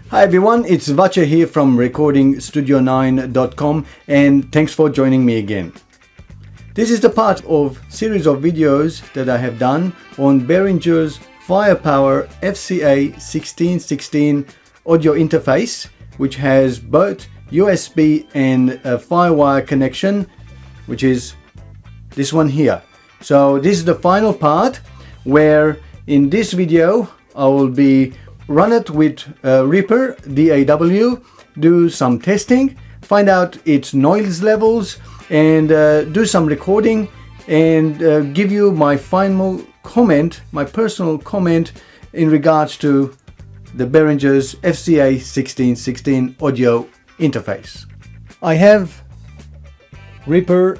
Hi everyone, it's Vacha here from recordingstudio9.com and thanks for joining me again. This is the part of series of videos that I have done on Behringer's Firepower FCA1616 audio interface, which has both USB and a Firewire connection, which is this one here. So this is the final part where in this video I will be run it with Reaper DAW, do some testing, find out its noise levels, and do some recording, and give you my final comment, my personal comment in regards to the Behringer's FCA1616 audio interface. I have Reaper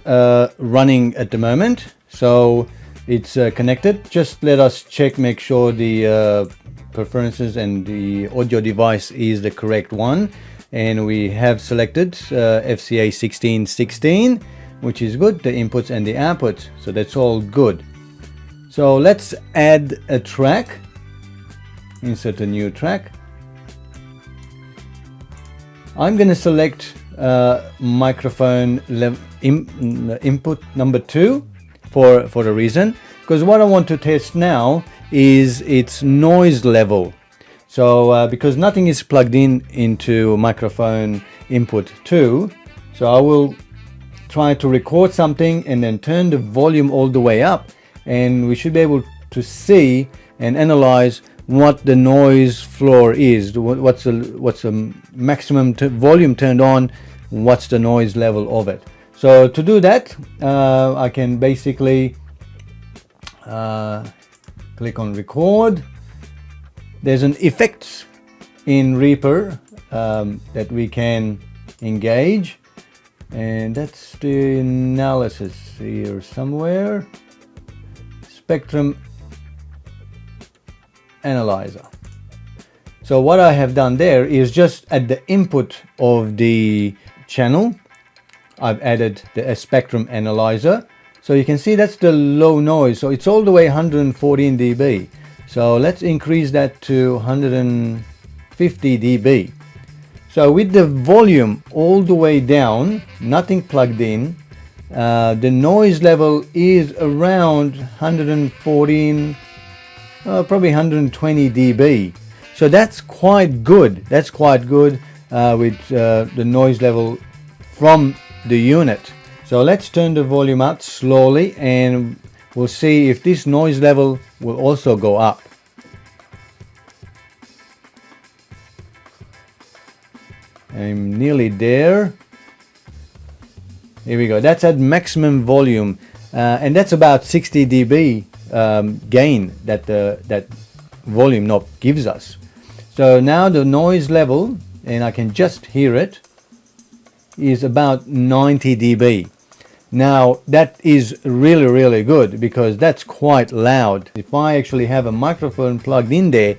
running at the moment, so it's connected. Just let us check, make sure the preferences and the audio device is the correct one, and we have selected FCA1616, which is good, the inputs and the outputs, so that's all good. So let's add a track, insert a new track. I'm going to select microphone input number 2 for a reason, because what I want to test now is its noise level. So because nothing is plugged in into microphone input 2, so I will try to record something and then turn the volume all the way up, and we should be able to see and analyze what the noise floor is, what's the maximum volume turned on, what's the noise level of it. So to do that, I can basically click on record. There's an effects in Reaper that we can engage, and that's the analysis here somewhere. Spectrum analyzer. So what I have done there is just at the input of the channel, I've added the spectrum analyzer. So you can see that's the low noise, so it's all the way 114 dB. So let's increase that to 150 dB. So with the volume all the way down, nothing plugged in, the noise level is around 114, probably 120 dB. So that's quite good. That's quite good with the noise level from the unit. So let's turn the volume up slowly and we'll see if this noise level will also go up. I'm nearly there. Here we go. That's at maximum volume, and that's about 60 dB gain that that volume knob gives us. So now the noise level, and I can just hear it, is about 90 dB. Now that is really good, because that's quite loud. If I actually have a microphone plugged in there,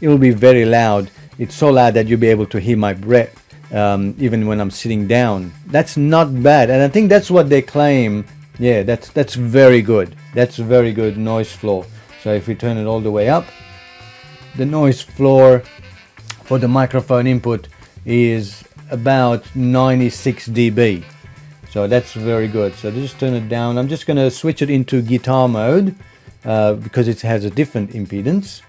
it will be very loud. It's so loud that you'll be able to hear my breath even when I'm sitting down. That's not bad, and I think that's what they claim. Yeah, that's very good. That's a very good noise floor. So if we turn it all the way up, the noise floor for the microphone input is about 96 dB. So that's very good. So just turn it down. I'm just going to switch it into guitar mode because it has a different impedance,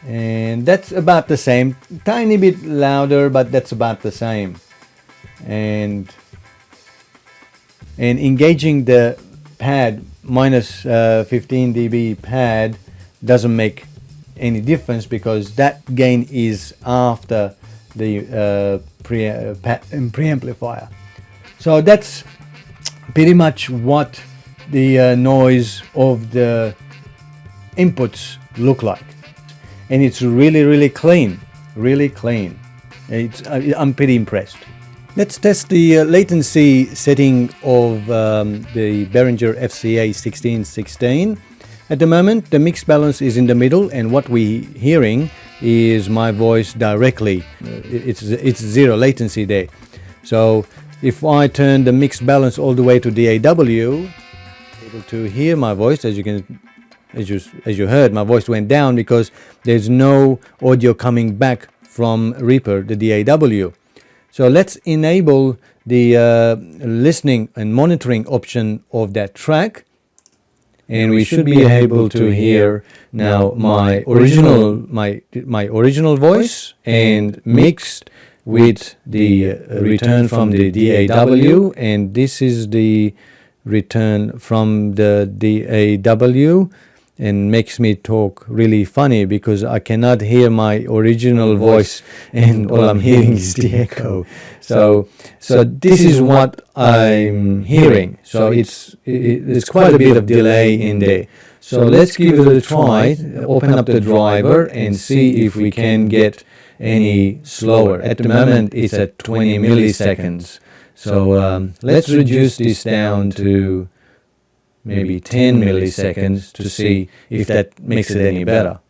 and that's about the same, tiny bit louder, but that's about the same. And engaging the pad minus 15 dB pad doesn't make any difference, because that gain is after the preamplifier. So that's pretty much what the noise of the inputs look like, and it's really clean, I'm pretty impressed. Let's test the latency setting of the Behringer FCA1616. At the moment the mix balance is in the middle, and what we're hearing is my voice directly. It's zero latency there. So if I turn the mix balance all the way to DAW, able to hear my voice. As you heard, my voice went down because there's no audio coming back from Reaper, the DAW. So let's enable the listening and monitoring option of that track, and we should be able to hear now my original voice and mixed with the return from the DAW, and this is the return from the DAW, and makes me talk really funny because I cannot hear my original voice and all I'm hearing is the echo. So this is what I'm hearing. So there's quite a bit of delay in there. So let's give it a try, open up the driver and see if we can get any slower. At the moment it's at 20 milliseconds. So let's reduce this down to maybe 10 milliseconds to see if that makes it any better.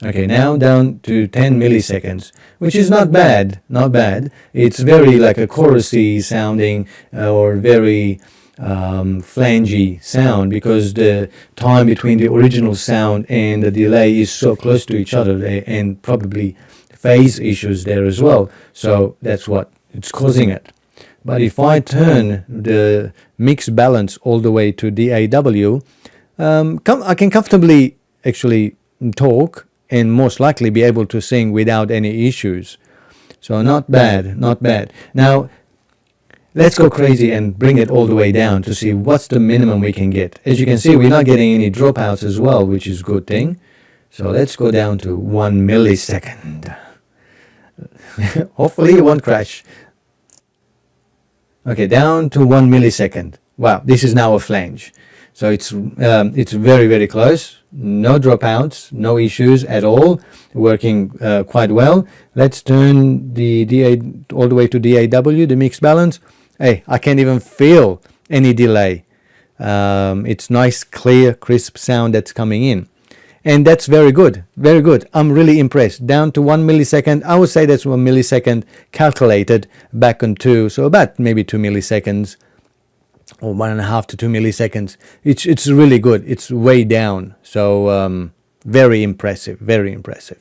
Okay, now down to 10 milliseconds, which is not bad, not bad. It's very like a chorusy sounding or very flangy sound, because the time between the original sound and the delay is so close to each other, and probably phase issues there as well. So that's what it's causing it. But if I turn the mix balance all the way to DAW, I can comfortably actually talk and most likely be able to sing without any issues. So not bad, not bad. Now let's go crazy and bring it all the way down to see what's the minimum we can get. As you can see, we're not getting any dropouts as well, which is a good thing. So let's go down to 1 millisecond. Hopefully it won't crash. Okay, down to 1 millisecond. Wow, this is now a flange. So it's very, very close. No dropouts, no issues at all. Working quite well. Let's turn the DA all the way to DAW, the mix balance. Hey, I can't even feel any delay. It's nice, clear, crisp sound that's coming in. And that's very good, very good. I'm really impressed. Down to 1 millisecond. I would say that's 1 millisecond calculated back on 2. So about maybe 2 milliseconds or 1.5 to 2 milliseconds. It's really good. It's way down. So very impressive, very impressive.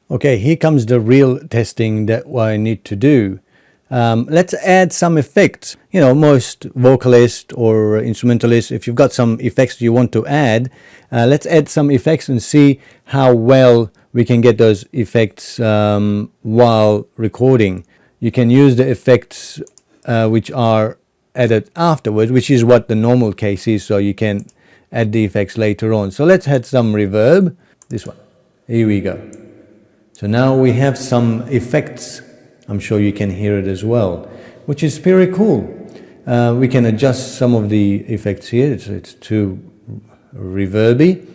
Okay, here comes the real testing that I need to do. Let's add some effects. You know, most vocalists or instrumentalists, if you've got some effects you want to add, let's add some effects and see how well we can get those effects while recording. You can use the effects which are added afterwards, which is what the normal case is, so you can add the effects later on. So let's add some reverb. This one. Here we go. So now we have some effects. I'm sure you can hear it as well, which is pretty cool. We can adjust some of the effects here. It's too reverby.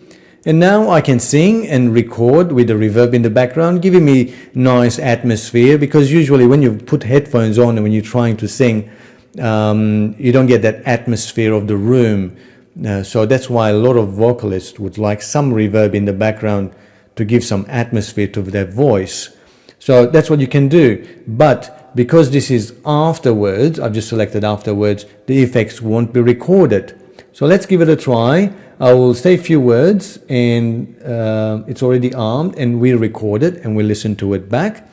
And now I can sing and record with the reverb in the background, giving me nice atmosphere, because usually when you put headphones on and when you're trying to sing, you don't get that atmosphere of the room. So that's why a lot of vocalists would like some reverb in the background to give some atmosphere to their voice. So that's what you can do. But because this is afterwards, I've just selected afterwards, the effects won't be recorded. So let's give it a try. I will say a few words, and it's already armed, and we'll record it and we'll listen to it back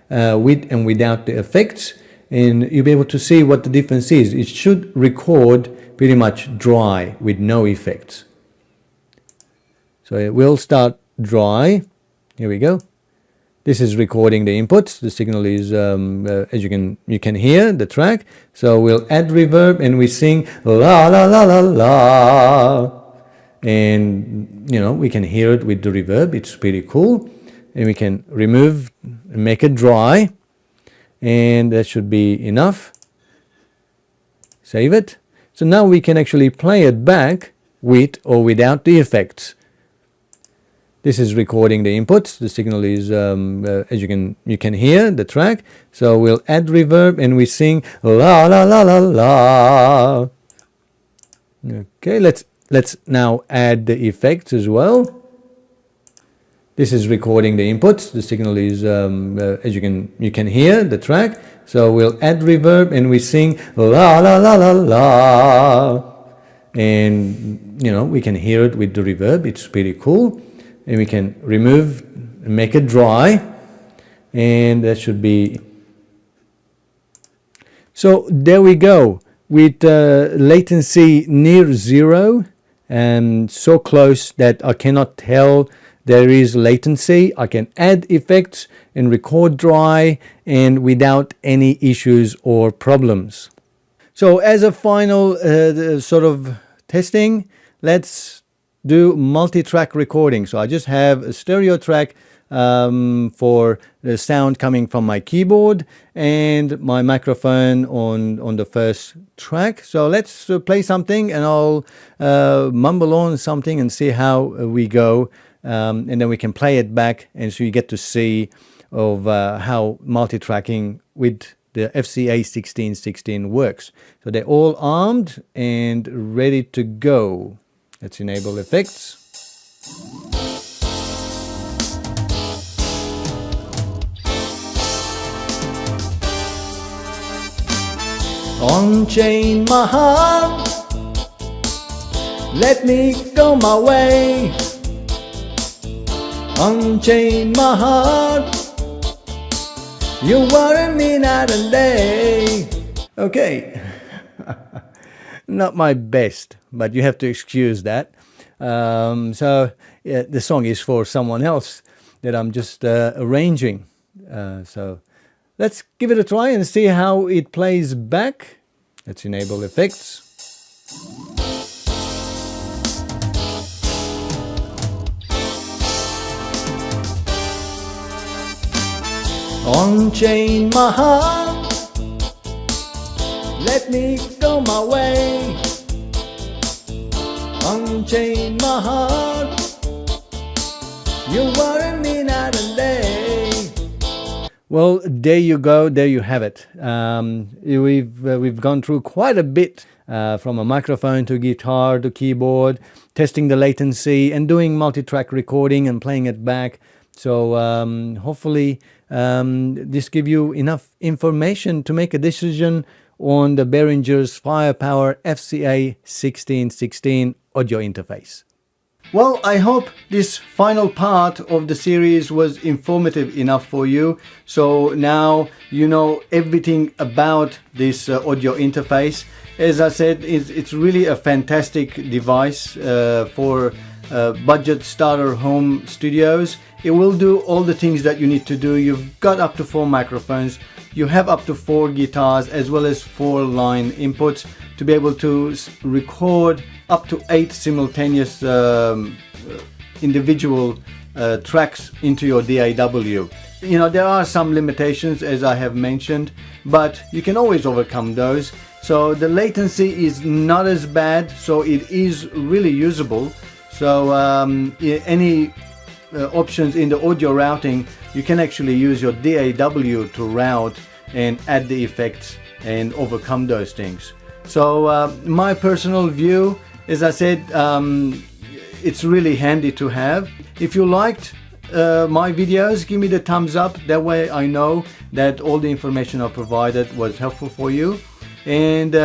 with and without the effects, and you'll be able to see what the difference is. It should record pretty much dry with no effects. So it will start dry. Here we go. This is recording the inputs. The signal is, as you can hear the track. So we'll add reverb and we sing la la la la la, and you know, we can hear it with the reverb. It's pretty cool. And we can remove and make it dry, and that should be enough. Save it. So now we can actually play it back with or without the effects. This is recording the inputs. The signal is, as you can hear the track. So we'll add reverb and we sing la la la la la. Okay, let's now add the effects as well. This is recording the inputs. The signal is, as you can hear the track. So we'll add reverb and we sing la la la la la. And you know, we can hear it with the reverb. It's pretty cool. And we can remove and make it dry. And that should be. So there we go. With latency near zero and so close that I cannot tell there is latency, I can add effects and record dry and without any issues or problems. So as a final sort of testing, let's do multi-track recording. So I just have a stereo track for the sound coming from my keyboard and my microphone on the first track. So let's play something and I'll mumble on something and see how we go, and then we can play it back, and so you get to see of how multi-tracking with the FCA1616 works. So they're all armed and ready to go. Let's enable effects. Unchain my heart, let me go my way. Unchain my heart, you worry me night and day. Okay, not my best, but you have to excuse that. So yeah, the song is for someone else that I'm just arranging. So let's give it a try and see how it plays back. Let's enable effects. Unchain my heart, let me go my way. Unchain my heart, you worry me night and day. Well, there you go, there you have it. We've gone through quite a bit, from a microphone to guitar to keyboard, testing the latency and doing multi-track recording and playing it back. So hopefully this gives you enough information to make a decision on the Behringer's Firepower FCA1616 audio interface. Well, I hope this final part of the series was informative enough for you. So now you know everything about this audio interface. As I said, it's really a fantastic device for budget starter home studios. It will do all the things that you need to do. You've got up to 4 microphones. You have up to 4 guitars as well as 4 line inputs to be able to record up to 8 simultaneous individual tracks into your DAW. You know, there are some limitations, as I have mentioned, but you can always overcome those. So the latency is not as bad, so it is really usable. So any options in the audio routing, you can actually use your DAW to route and add the effects and overcome those things. So my personal view, as I said, it's really handy to have. If you liked my videos, give me the thumbs up. That way I know that all the information I provided was helpful for you. And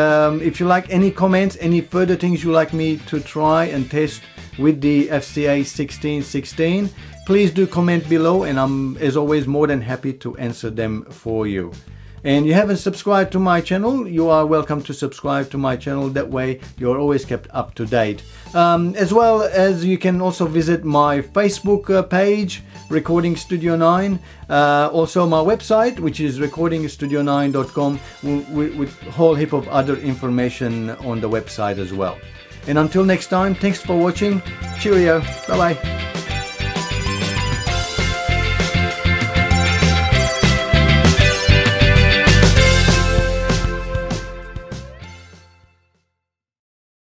if you like any comments, any further things you like me to try and test with the FCA1616, please do comment below, and I'm, as always, more than happy to answer them for you. And you haven't subscribed to my channel, you are welcome to subscribe to my channel. That way you're always kept up to date. As well as you can also visit my Facebook page, Recording Studio 9. Also my website, which is recordingstudio9.com, with a whole heap of other information on the website as well. And until next time, thanks for watching. Cheerio. Bye bye.